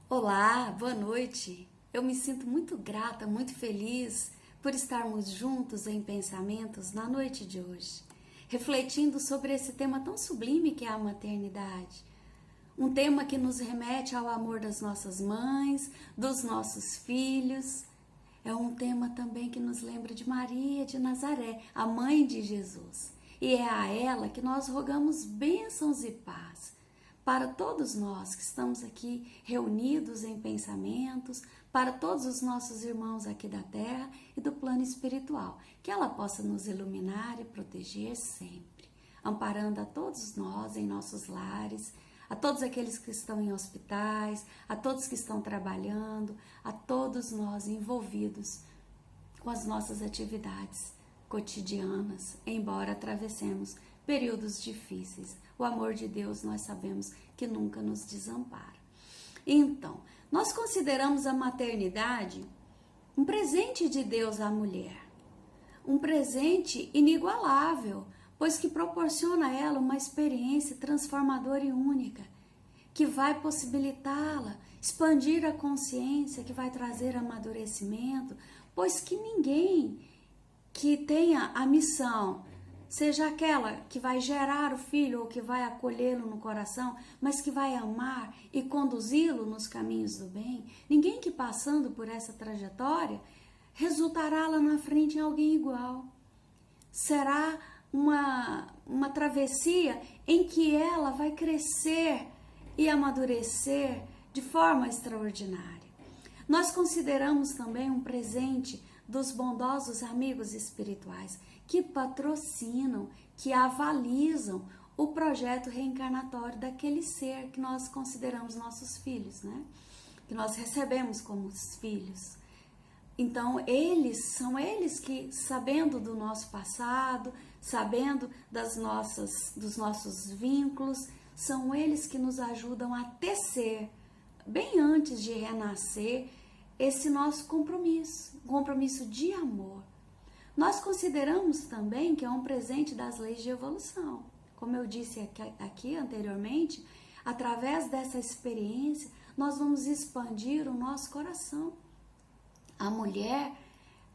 Olá, boa noite. Eu me sinto muito grata, muito feliz por estarmos juntos em pensamentos na noite de hoje, refletindo sobre esse tema tão sublime que é a maternidade. Um tema que nos remete ao amor das nossas mães, dos nossos filhos. É um tema também que nos lembra de Maria de Nazaré, a mãe de Jesus. E é a ela que nós rogamos bênçãos e paz para todos nós que estamos aqui reunidos em pensamentos, para todos os nossos irmãos aqui da terra e do plano espiritual, que ela possa nos iluminar e proteger sempre, amparando a todos nós em nossos lares, a todos aqueles que estão em hospitais, a todos que estão trabalhando, a todos nós envolvidos com as nossas atividades cotidianas, embora atravessemos períodos difíceis. O amor de Deus nós sabemos que nunca nos desampara. Então, nós consideramos a maternidade um presente de Deus à mulher, um presente inigualável, pois que proporciona a ela uma experiência transformadora e única, que vai possibilitá-la expandir a consciência, que vai trazer amadurecimento, pois que ninguém que tenha a missão, seja aquela que vai gerar o filho ou que vai acolhê-lo no coração, mas que vai amar e conduzi-lo nos caminhos do bem, ninguém que passando por essa trajetória resultará lá na frente em alguém igual. Será uma travessia em que ela vai crescer e amadurecer de forma extraordinária. Nós consideramos também um presente dos bondosos amigos espirituais que patrocinam, que avalizam o projeto reencarnatório daquele ser que nós consideramos nossos filhos, né? Que nós recebemos como filhos. Então, são eles que, sabendo do nosso passado, sabendo dos nossos vínculos, são eles que nos ajudam a tecer, bem antes de renascer, esse nosso compromisso, um compromisso de amor. Nós consideramos também que é um presente das leis de evolução. Como eu disse aqui anteriormente, através dessa experiência, nós vamos expandir o nosso coração. A mulher,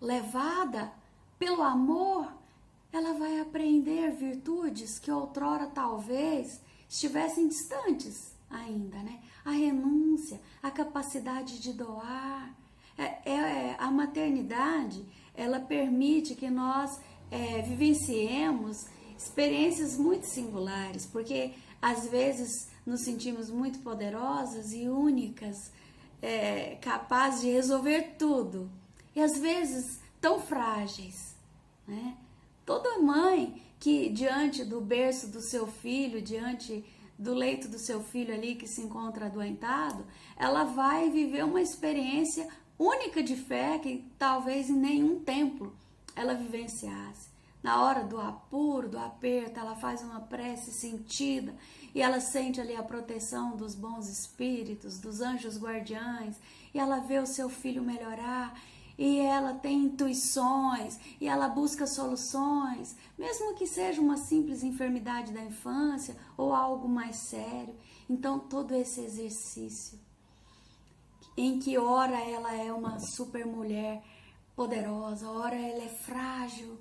levada pelo amor, ela vai aprender virtudes que outrora talvez estivessem distantes ainda, né? A renúncia, a capacidade de doar. A maternidade, ela permite que nós vivenciemos experiências muito singulares, porque às vezes nos sentimos muito poderosas e únicas, capazes de resolver tudo, e às vezes tão frágeis, né? Toda mãe que diante do berço do seu filho, diante do leito do seu filho ali que se encontra adoentado, ela vai viver uma experiência única de fé que talvez em nenhum templo ela vivenciasse. Na hora do apuro, do aperto, ela faz uma prece sentida e ela sente ali a proteção dos bons espíritos, dos anjos guardiães, e ela vê o seu filho melhorar, e ela tem intuições, e ela busca soluções, mesmo que seja uma simples enfermidade da infância ou algo mais sério. Então, todo esse exercício, em que ora ela é uma super mulher poderosa, ora ela é frágil,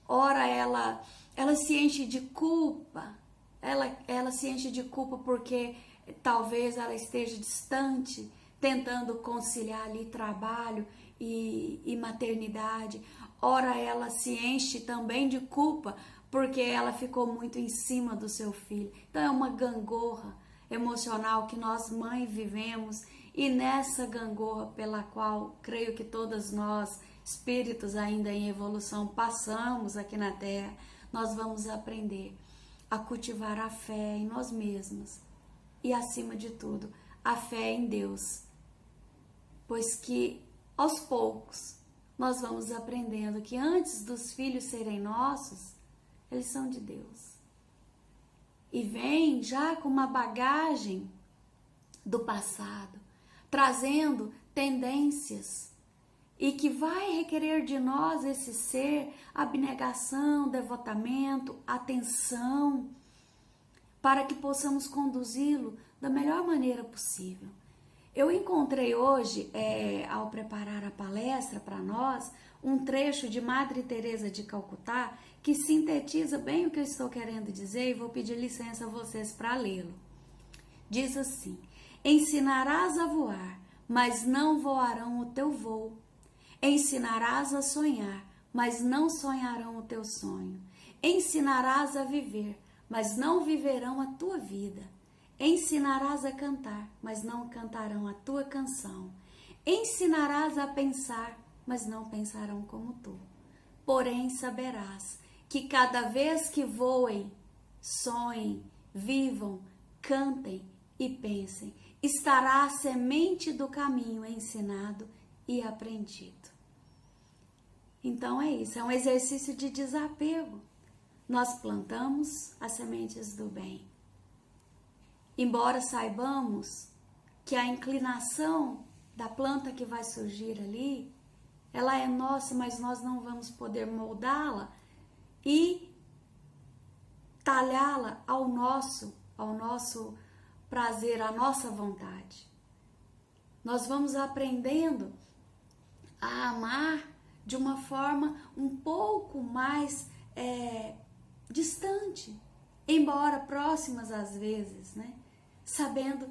ora ela se enche de culpa, ela se enche de culpa porque talvez ela esteja distante, tentando conciliar ali trabalho e maternidade. Ora ela se enche também de culpa porque ela ficou muito em cima do seu filho. Então é uma gangorra emocional que nós mães vivemos, e nessa gangorra pela qual creio que todas nós, espíritos ainda em evolução, passamos aqui na Terra, nós vamos aprender a cultivar a fé em nós mesmos e, acima de tudo, a fé em Deus, pois que aos poucos nós vamos aprendendo que antes dos filhos serem nossos, eles são de Deus. E vem já com uma bagagem do passado, trazendo tendências, e que vai requerer de nós esse ser abnegação, devotamento, atenção, para que possamos conduzi-lo da melhor maneira possível. Eu encontrei hoje, ao preparar a palestra para nós, um trecho de Madre Teresa de Calcutá que sintetiza bem o que eu estou querendo dizer e vou pedir licença a vocês para lê-lo. Diz assim: ensinarás a voar, mas não voarão o teu voo. Ensinarás a sonhar, mas não sonharão o teu sonho. Ensinarás a viver, mas não viverão a tua vida. Ensinarás a cantar, mas não cantarão a tua canção. Ensinarás a pensar, mas não pensarão como tu. Porém, saberás que cada vez que voem, sonhem, vivam, cantem e pensem, estará a semente do caminho ensinado e aprendido. Então é isso, é um exercício de desapego. Nós plantamos as sementes do bem. Embora saibamos que a inclinação da planta que vai surgir ali, ela é nossa, mas nós não vamos poder moldá-la e talhá-la ao nosso prazer, à nossa vontade. Nós vamos aprendendo a amar de uma forma um pouco mais distante, embora próximas às vezes, né? Sabendo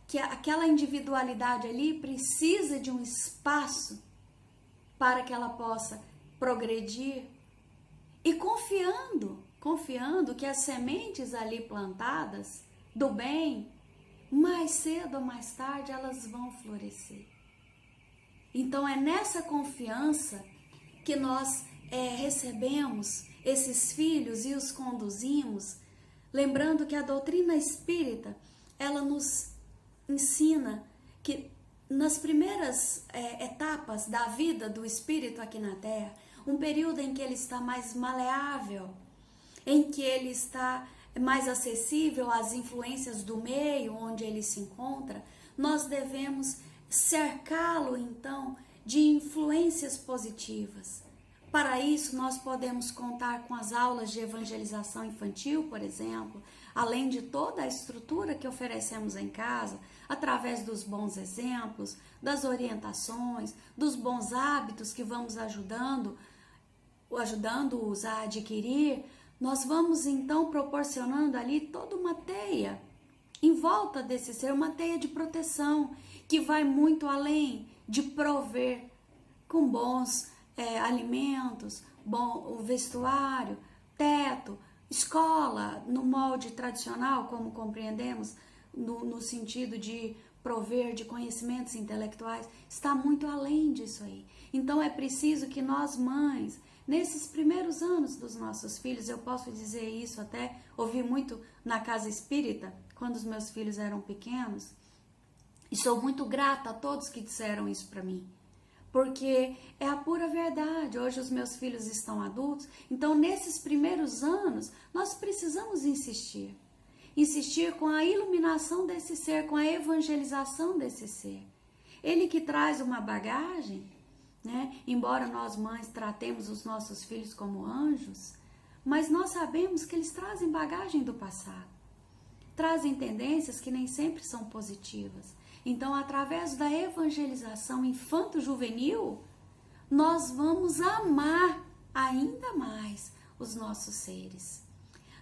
que aquela individualidade ali precisa de um espaço para que ela possa progredir e confiando que as sementes ali plantadas do bem, mais cedo ou mais tarde elas vão florescer. Então é nessa confiança que nós recebemos esses filhos e os conduzimos, lembrando que a doutrina espírita, ela nos ensina que nas primeiras etapas da vida do espírito aqui na Terra, um período em que ele está mais maleável, em que ele está mais acessível às influências do meio onde ele se encontra, nós devemos cercá-lo então de influências positivas. Para isso, nós podemos contar com as aulas de evangelização infantil, por exemplo, além de toda a estrutura que oferecemos em casa, através dos bons exemplos, das orientações, dos bons hábitos que vamos ajudando-os a adquirir. Nós vamos então proporcionando ali toda uma teia em volta desse ser, uma teia de proteção que vai muito além de prover com bons alimentos, bom o vestuário, teto, escola no molde tradicional, como compreendemos, no sentido de prover de conhecimentos intelectuais, está muito além disso aí. Então é preciso que nós mães, nesses primeiros anos dos nossos filhos, eu posso dizer isso até, ouvi muito na casa espírita, quando os meus filhos eram pequenos, e sou muito grata a todos que disseram isso para mim, porque é a pura verdade. Hoje os meus filhos estão adultos, então nesses primeiros anos nós precisamos insistir com a iluminação desse ser, com a evangelização desse ser. Ele que traz uma bagagem, né? Embora nós mães tratemos os nossos filhos como anjos, mas nós sabemos que eles trazem bagagem do passado, trazem tendências que nem sempre são positivas. Então, através da evangelização infanto-juvenil, nós vamos amar ainda mais os nossos seres.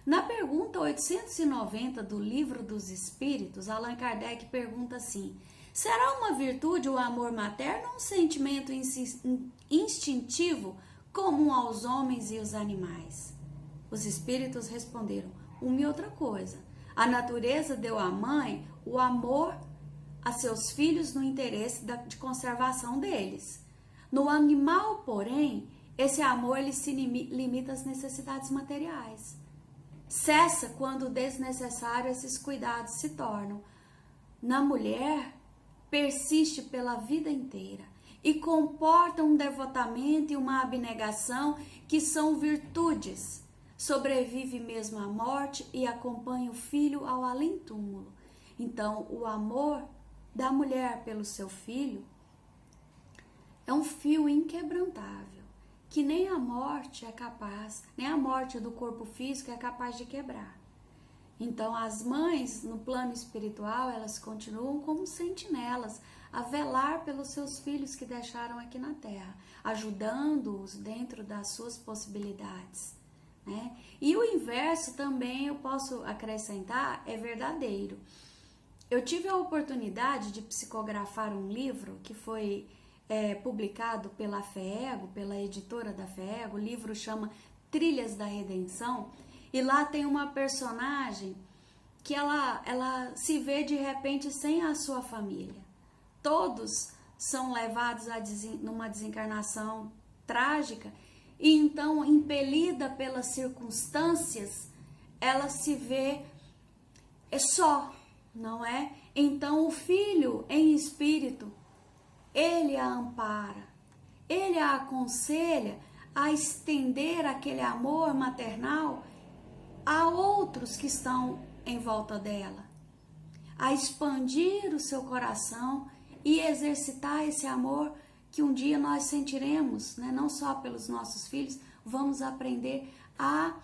Na pergunta 890 do Livro dos Espíritos, Allan Kardec pergunta assim: será uma virtude o amor materno ou um sentimento instintivo comum aos homens e os animais? Os espíritos responderam: uma e outra coisa. A natureza deu à mãe o amor a seus filhos no interesse de conservação deles. No animal, porém, esse amor ele se limita às necessidades materiais. Cessa quando desnecessário esses cuidados se tornam. Na mulher, persiste pela vida inteira e comporta um devotamento e uma abnegação que são virtudes. Sobrevive mesmo à morte e acompanha o filho ao além-túmulo. Então, o amor da mulher pelo seu filho é um fio inquebrantável, que nem a morte é capaz, nem a morte do corpo físico é capaz de quebrar. Então, as mães, no plano espiritual, elas continuam como sentinelas, a velar pelos seus filhos que deixaram aqui na Terra, ajudando-os dentro das suas possibilidades, né? E o inverso também eu posso acrescentar, é verdadeiro. Eu tive a oportunidade de psicografar um livro que foi publicado pela FEEGO, pela editora da FEEGO. O livro chama Trilhas da Redenção, e lá tem uma personagem que ela se vê de repente sem a sua família. Todos são levados numa desencarnação trágica, e então, impelida pelas circunstâncias, ela se vê só, não é? Então, o filho em espírito, ele a ampara, ele a aconselha a estender aquele amor maternal a outros que estão em volta dela, a expandir o seu coração e exercitar esse amor que um dia nós sentiremos, né? Não só pelos nossos filhos, vamos aprender a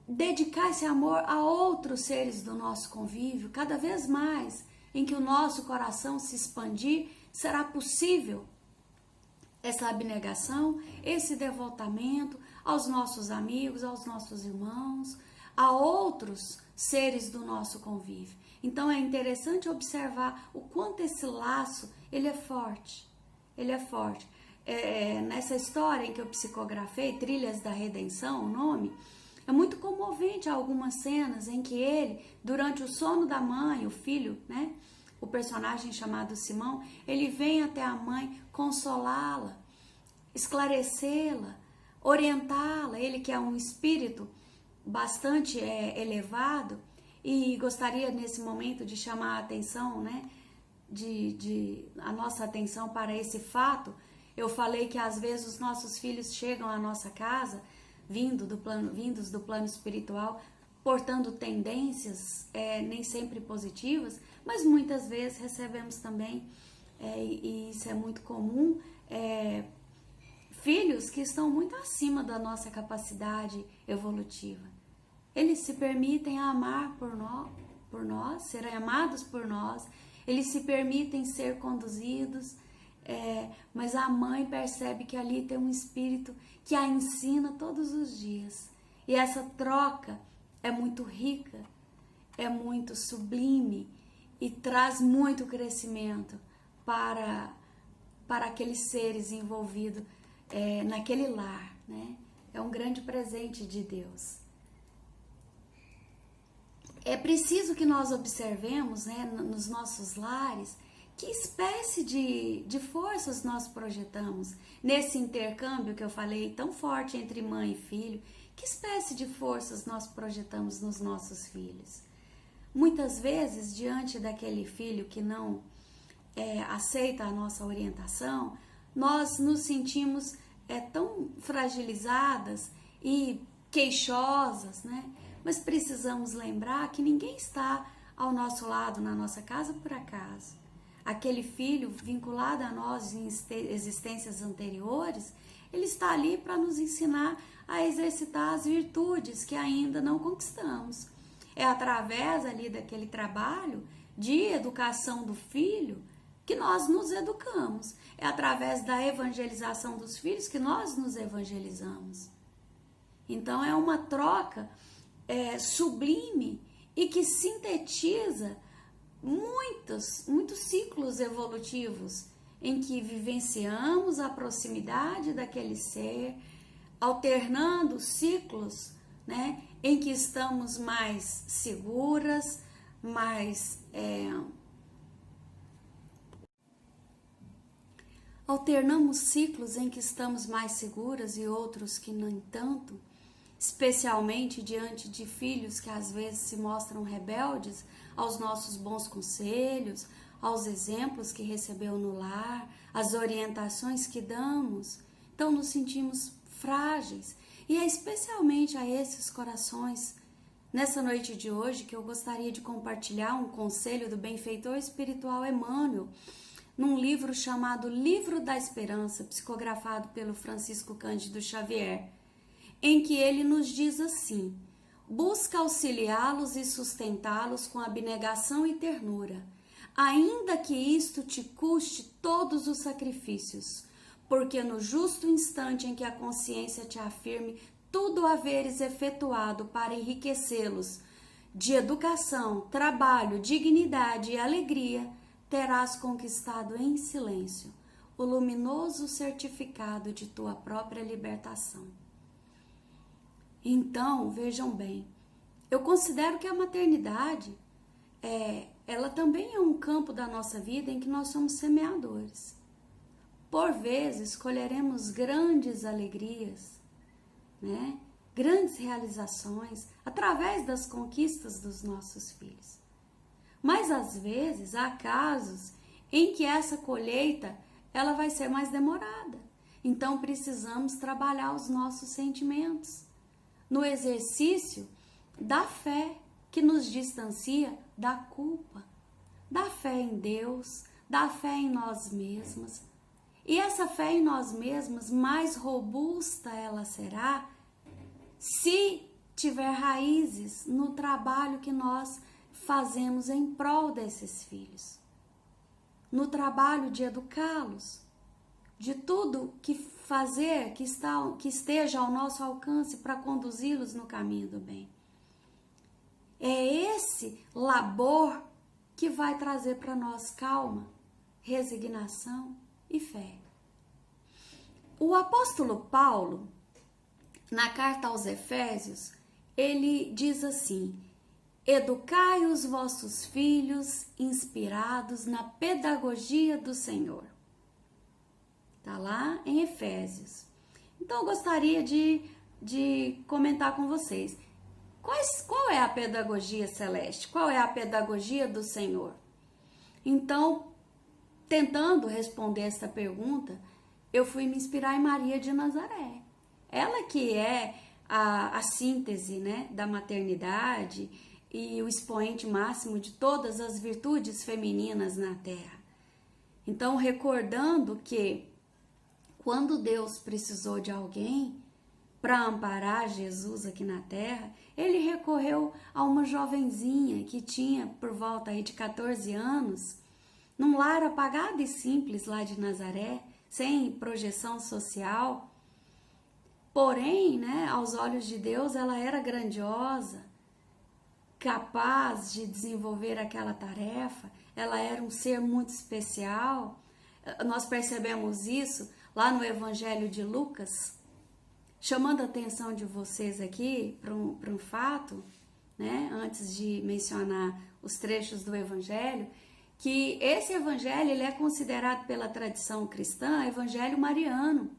dedicar esse amor a outros seres do nosso convívio. Cada vez mais em que o nosso coração se expandir, será possível essa abnegação, esse devotamento aos nossos amigos, aos nossos irmãos, a outros seres do nosso convívio. Então é interessante observar o quanto esse laço ele é forte. Ele é forte. Nessa história em que eu psicografei, Trilhas da Redenção, o nome, é muito comovente algumas cenas em que ele, durante o sono da mãe, o filho, né, o personagem chamado Simão, ele vem até a mãe consolá-la, esclarecê-la, orientá-la. Ele que é um espírito bastante elevado, e gostaria nesse momento de chamar a atenção, né, a nossa atenção para esse fato. Eu falei que às vezes os nossos filhos chegam à nossa casa vindos do plano espiritual, portando tendências nem sempre positivas, mas muitas vezes recebemos também, e isso é muito comum, filhos que estão muito acima da nossa capacidade evolutiva. Eles se permitem amar por nós, serem amados por nós, eles se permitem ser conduzidos, mas a mãe percebe que ali tem um espírito que a ensina todos os dias. E essa troca é muito rica, é muito sublime e traz muito crescimento para aqueles seres envolvidos naquele lar, né? É um grande presente de Deus. É preciso que nós observemos, né, nos nossos lares, que espécie de forças nós projetamos nesse intercâmbio que eu falei tão forte entre mãe e filho. Que espécie de forças nós projetamos nos nossos filhos? Muitas vezes, diante daquele filho que não aceita a nossa orientação, nós nos sentimos tão fragilizadas e queixosas, né? Mas precisamos lembrar que ninguém está ao nosso lado na nossa casa por acaso. Aquele filho vinculado a nós em existências anteriores, ele está ali para nos ensinar a exercitar as virtudes que ainda não conquistamos. É através ali daquele trabalho de educação do filho que nós nos educamos. É através da evangelização dos filhos que nós nos evangelizamos. Então é uma troca sublime e que sintetiza muitos ciclos evolutivos em que vivenciamos a proximidade daquele ser, alternando ciclos, né, em que estamos mais seguras, alternamos ciclos em que estamos mais seguras e outros que nem tanto, especialmente diante de filhos que às vezes se mostram rebeldes aos nossos bons conselhos, aos exemplos que recebeu no lar, às orientações que damos. Então nos sentimos frágeis, e é especialmente a esses corações, nessa noite de hoje, que eu gostaria de compartilhar um conselho do benfeitor espiritual Emmanuel, num livro chamado Livro da Esperança, psicografado pelo Francisco Cândido Xavier, em que ele nos diz assim: busca auxiliá-los e sustentá-los com abnegação e ternura, ainda que isto te custe todos os sacrifícios, porque no justo instante em que a consciência te afirme tudo haveres efetuado para enriquecê-los de educação, trabalho, dignidade e alegria, terás conquistado em silêncio o luminoso certificado de tua própria libertação. Então, vejam bem, eu considero que a maternidade, ela também é um campo da nossa vida em que nós somos semeadores. Por vezes, colheremos grandes alegrias, né? Grandes realizações através das conquistas dos nossos filhos. Mas, às vezes, há casos em que essa colheita ela vai ser mais demorada. Então, precisamos trabalhar os nossos sentimentos no exercício da fé que nos distancia da culpa, da fé em Deus, da fé em nós mesmos. E essa fé em nós mesmos, mais robusta ela será se tiver raízes no trabalho que nós fazemos em prol desses filhos, no trabalho de educá-los, de tudo que fazer que esteja ao nosso alcance para conduzi-los no caminho do bem. É esse labor que vai trazer para nós calma, resignação e fé. O apóstolo Paulo, na carta aos Efésios, ele diz assim: educai os vossos filhos inspirados na pedagogia do Senhor. Está lá em Efésios. Então, eu gostaria de comentar com vocês. Qual é a pedagogia celeste? Qual é a pedagogia do Senhor? Então, tentando responder essa pergunta, eu fui me inspirar em Maria de Nazaré. Ela que é a síntese, né, da maternidade e o expoente máximo de todas as virtudes femininas na Terra. Então, recordando que quando Deus precisou de alguém para amparar Jesus aqui na Terra, ele recorreu a uma jovenzinha que tinha por volta aí de 14 anos, num lar apagado e simples lá de Nazaré, sem projeção social. Porém, né, aos olhos de Deus, ela era grandiosa, capaz de desenvolver aquela tarefa, ela era um ser muito especial. Nós percebemos isso lá no Evangelho de Lucas, chamando a atenção de vocês aqui para um fato, né, antes de mencionar os trechos do Evangelho, que esse Evangelho ele é considerado pela tradição cristã Evangelho mariano.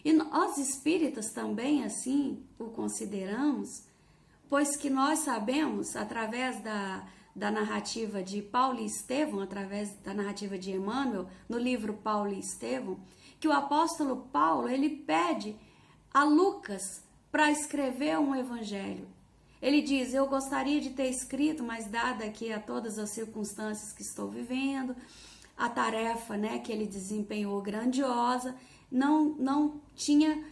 E nós espíritas também assim o consideramos, pois que nós sabemos, através da narrativa de Paulo e Estevão, através da narrativa de Emmanuel, no livro Paulo e Estevão, que o apóstolo Paulo, ele pede a Lucas para escrever um evangelho. Ele diz: eu gostaria de ter escrito, mas dada aqui a todas as circunstâncias que estou vivendo, a tarefa, né, que ele desempenhou grandiosa, não tinha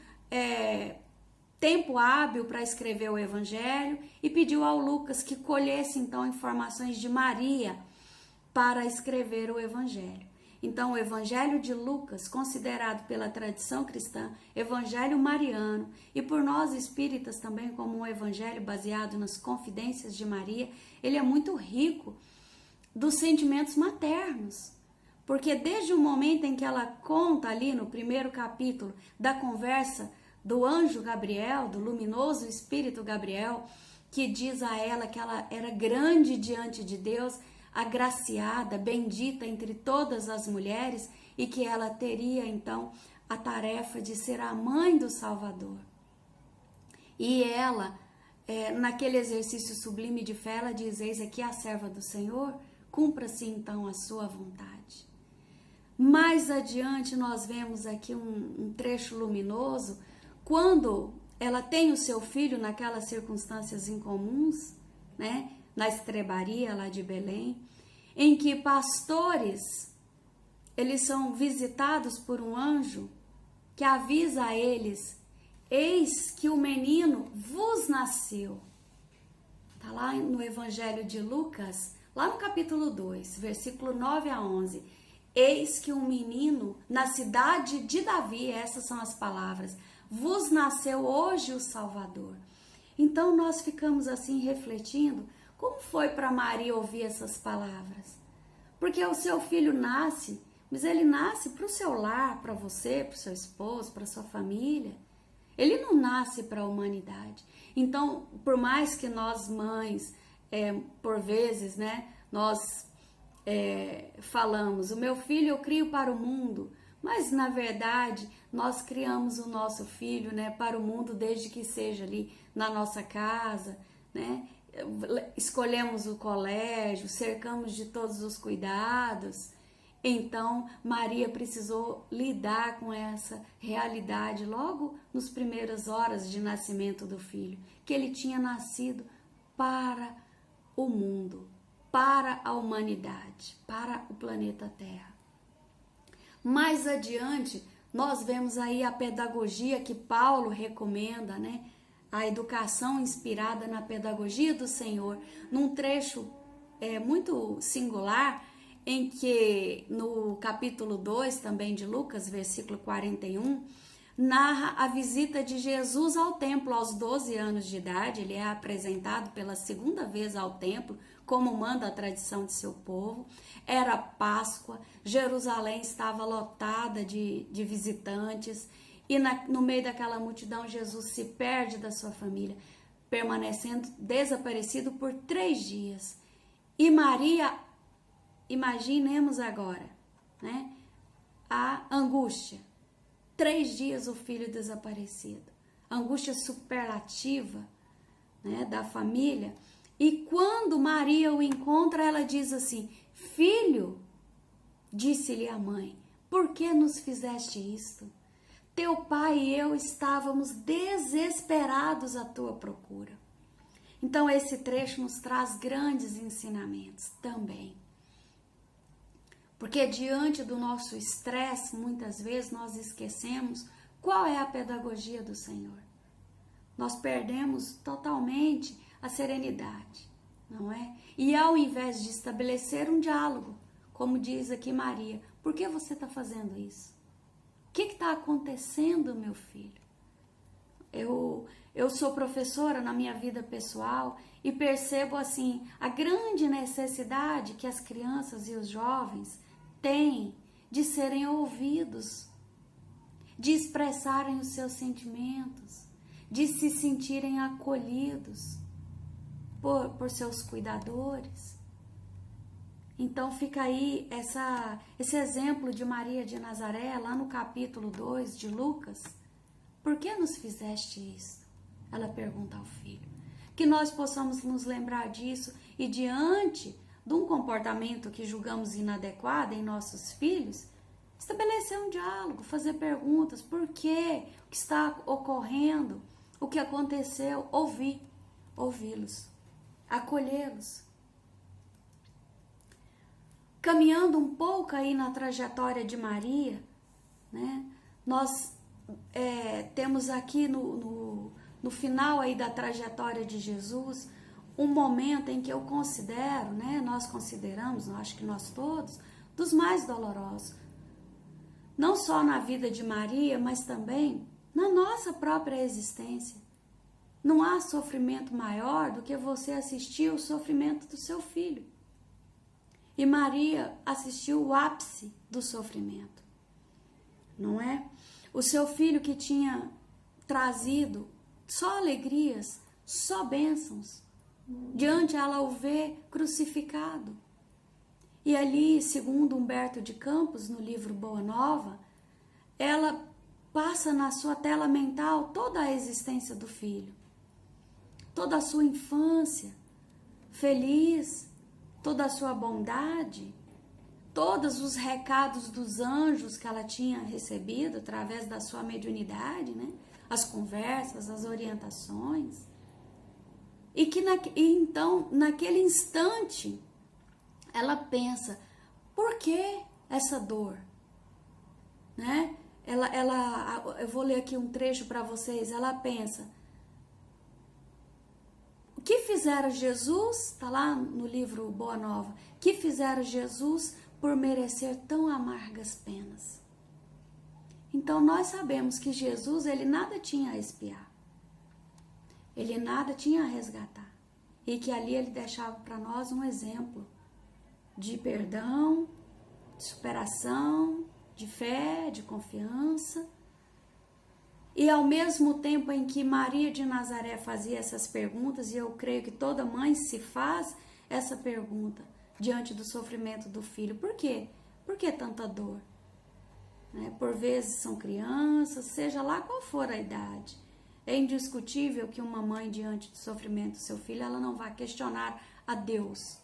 tempo hábil para escrever o evangelho, e pediu ao Lucas que colhesse então informações de Maria para escrever o evangelho. Então, o Evangelho de Lucas, considerado pela tradição cristã, Evangelho mariano, e por nós espíritas também como um evangelho baseado nas confidências de Maria, ele é muito rico dos sentimentos maternos. Porque desde o momento em que ela conta ali no primeiro capítulo da conversa do anjo Gabriel, do luminoso espírito Gabriel, que diz a ela que ela era grande diante de Deus, agraciada, bendita entre todas as mulheres, e que ela teria então a tarefa de ser a mãe do Salvador. E ela, naquele exercício sublime de fé, ela diz: eis aqui a serva do Senhor, cumpra-se então a sua vontade. Mais adiante nós vemos aqui um trecho luminoso, quando ela tem o seu filho naquelas circunstâncias incomuns, né? Na estrebaria lá de Belém, em que pastores, eles são visitados por um anjo que avisa a eles: eis que o menino vos nasceu. Está lá no Evangelho de Lucas, lá no capítulo 2, versículo 9 a 11. Eis que um menino na cidade de Davi, essas são as palavras, vos nasceu hoje o Salvador. Então nós ficamos assim refletindo, como foi para Maria ouvir essas palavras? Porque o seu filho nasce, mas ele nasce para o seu lar, para você, para o seu esposo, para a sua família. Ele não nasce para a humanidade. Então, por mais que nós mães, por vezes, né, nós falamos, o meu filho eu crio para o mundo, mas na verdade nós criamos o nosso filho, né, para o mundo desde que seja ali na nossa casa, né, escolhemos o colégio, cercamos de todos os cuidados. Então Maria precisou lidar com essa realidade logo nas primeiras horas de nascimento do filho, que ele tinha nascido para o mundo, para a humanidade, para o planeta Terra. Mais adiante, nós vemos aí a pedagogia que Paulo recomenda, né? A educação inspirada na pedagogia do Senhor, num trecho muito singular, em que no capítulo 2 também de Lucas, versículo 41, narra a visita de Jesus ao templo aos 12 anos de idade. Ele é apresentado pela segunda vez ao templo, como manda a tradição de seu povo. Era Páscoa, Jerusalém estava lotada de visitantes, e no meio daquela multidão Jesus se perde da sua família, permanecendo desaparecido por 3 dias. E Maria, imaginemos agora, né, a angústia. 3 dias o filho desaparecido, angústia superlativa, né, da família. E quando Maria o encontra, ela diz assim: filho, disse-lhe a mãe, por que nos fizeste isto? Teu pai e eu estávamos desesperados à tua procura. Então esse trecho nos traz grandes ensinamentos também. Porque diante do nosso estresse, muitas vezes nós esquecemos qual é a pedagogia do Senhor. Nós perdemos totalmente a serenidade, não é? E ao invés de estabelecer um diálogo, como diz aqui Maria, por que você está fazendo isso? O que está acontecendo, meu filho? Eu sou professora na minha vida pessoal e percebo assim a grande necessidade que as crianças e os jovens têm de serem ouvidos, de expressarem os seus sentimentos, de se sentirem acolhidos por seus cuidadores. Então fica aí esse exemplo de Maria de Nazaré, lá no capítulo 2 de Lucas. Por que nos fizeste isso? Ela pergunta ao filho. Que nós possamos nos lembrar disso e diante de um comportamento que julgamos inadequado em nossos filhos, estabelecer um diálogo, fazer perguntas, por quê? O que está ocorrendo? O que aconteceu? Ouvi-los, acolhê-los. Caminhando um pouco aí na trajetória de Maria, né? Nós temos aqui no final aí da trajetória de Jesus, um momento em que eu considero, né? Nós consideramos, acho que nós todos, dos mais dolorosos. Não só na vida de Maria, mas também na nossa própria existência. Não há sofrimento maior do que você assistir o sofrimento do seu filho. E Maria assistiu o ápice do sofrimento, não é? O seu filho que tinha trazido só alegrias, só bênçãos, diante ela o vê crucificado. E ali, segundo Humberto de Campos, no livro Boa Nova, ela passa na sua tela mental toda a existência do filho, toda a sua infância feliz, toda a sua bondade, todos os recados dos anjos que ela tinha recebido através da sua mediunidade, né? As conversas, as orientações. E que então, naquele instante, ela pensa, por que essa dor? Né? Eu vou ler aqui um trecho para vocês. Ela pensa, O que fizera Jesus, está lá no livro Boa Nova, que fizera Jesus por merecer tão amargas penas? Então nós sabemos que Jesus, ele nada tinha a expiar, ele nada tinha a resgatar, e que ali ele deixava para nós um exemplo de perdão, de superação, de fé, de confiança. E ao mesmo tempo em que Maria de Nazaré fazia essas perguntas, e eu creio que toda mãe se faz essa pergunta diante do sofrimento do filho: por quê? Por que tanta dor? Por vezes são crianças, seja lá qual for a idade. É indiscutível que uma mãe, diante do sofrimento do seu filho, ela não vai questionar a Deus.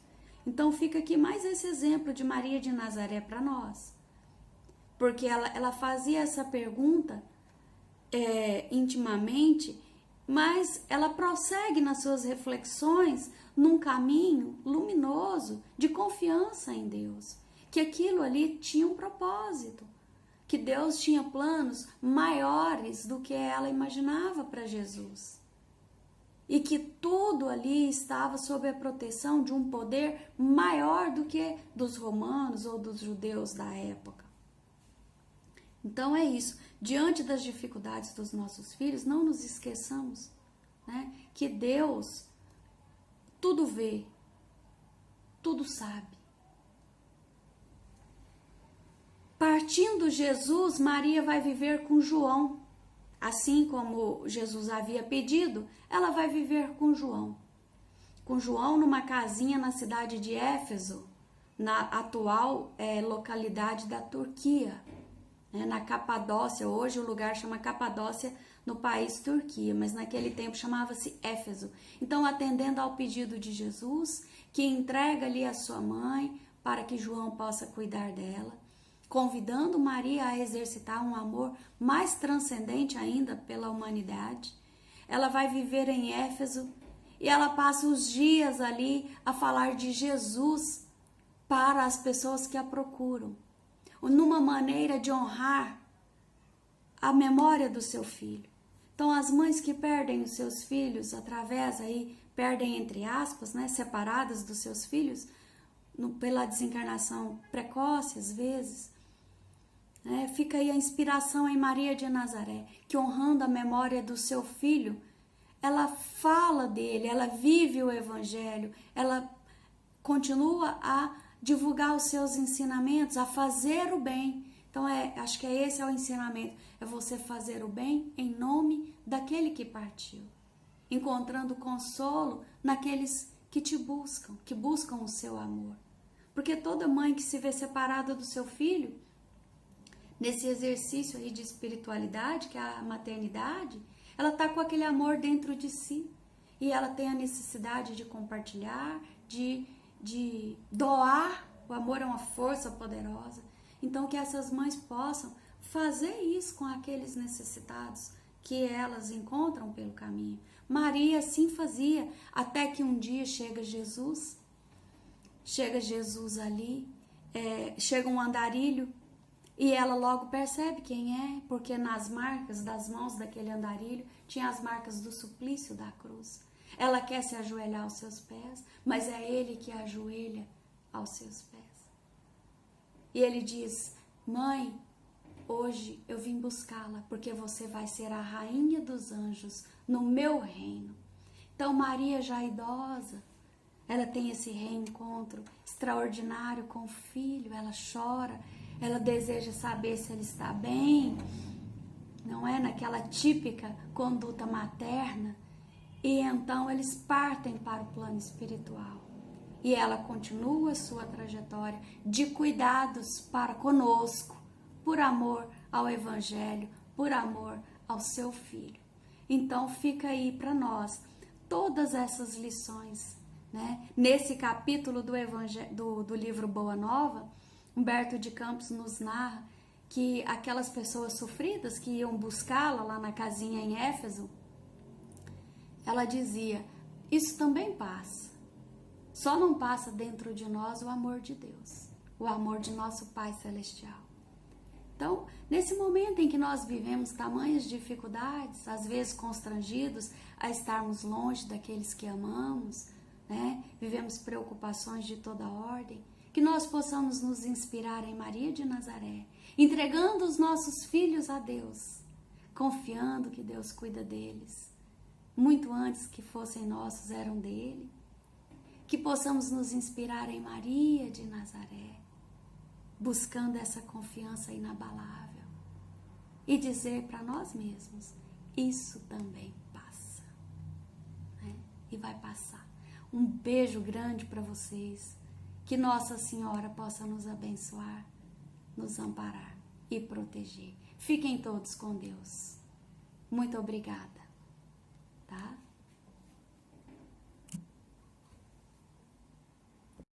Então fica aqui mais esse exemplo de Maria de Nazaré para nós. Porque ela fazia essa pergunta intimamente, mas ela prossegue nas suas reflexões num caminho luminoso de confiança em Deus. Que aquilo ali tinha um propósito. Que Deus tinha planos maiores do que ela imaginava para Jesus. E que tudo ali estava sob a proteção de um poder maior do que dos romanos ou dos judeus da época. Então é isso. Diante das dificuldades dos nossos filhos, não nos esqueçamos, que Deus tudo vê, tudo sabe. Partindo Jesus, Maria vai viver com João. Assim como Jesus havia pedido, ela vai viver com João. Com João numa casinha na cidade de Éfeso, na atual localidade da Turquia, na Capadócia. Hoje o lugar chama Capadócia, no país Turquia, mas naquele tempo chamava-se Éfeso. Então, atendendo ao pedido de Jesus, que entrega ali a sua mãe para que João possa cuidar dela, convidando Maria a exercitar um amor mais transcendente ainda pela humanidade. Ela vai viver em Éfeso e ela passa os dias ali a falar de Jesus para as pessoas que a procuram, numa maneira de honrar a memória do seu filho. Então, as mães que perdem os seus filhos perdem entre aspas, separadas dos seus filhos, pela desencarnação precoce às vezes, fica aí a inspiração em Maria de Nazaré, que honrando a memória do seu filho, ela fala dele, ela vive o evangelho, ela continua a divulgar os seus ensinamentos, a fazer o bem. Então, acho que esse é o ensinamento, é você fazer o bem em nome daquele que partiu, encontrando consolo naqueles que te buscam, que buscam o seu amor. Porque toda mãe que se vê separada do seu filho, nesse exercício aí de espiritualidade, que é a maternidade, ela está com aquele amor dentro de si. E ela tem a necessidade de compartilhar, de doar. O amor é uma força poderosa. Então, que essas mães possam fazer isso com aqueles necessitados que elas encontram pelo caminho. Maria assim fazia, até que um dia chega Jesus ali, chega um andarilho, e ela logo percebe quem é, porque nas marcas das mãos daquele andarilho tinha as marcas do suplício da cruz. Ela quer se ajoelhar aos seus pés, mas é ele que ajoelha aos seus pés. E ele diz: mãe, hoje eu vim buscá-la, porque você vai ser a rainha dos anjos no meu reino. Então Maria, já idosa, ela tem esse reencontro extraordinário com o filho, ela chora, ela deseja saber se ele está bem, não é? Naquela típica conduta materna. E então eles partem para o plano espiritual. E ela continua sua trajetória de cuidados para conosco, por amor ao Evangelho, por amor ao seu filho. Então fica aí para nós todas essas lições, Nesse capítulo do livro Boa Nova, Humberto de Campos nos narra que aquelas pessoas sofridas que iam buscá-la lá na casinha em Éfeso, ela dizia: isso também passa, só não passa dentro de nós o amor de Deus, o amor de nosso Pai Celestial. Então, nesse momento em que nós vivemos tamanhas dificuldades, às vezes constrangidos a estarmos longe daqueles que amamos, né? Vivemos preocupações de toda ordem, que nós possamos nos inspirar em Maria de Nazaré, entregando os nossos filhos a Deus, confiando que Deus cuida deles, muito antes que fossem nossos, eram dele. Que possamos nos inspirar em Maria de Nazaré, buscando essa confiança inabalável e dizer para nós mesmos, isso também passa, né? E vai passar. Um beijo grande para vocês, que Nossa Senhora possa nos abençoar, nos amparar e proteger. Fiquem todos com Deus. Muito obrigada, tá?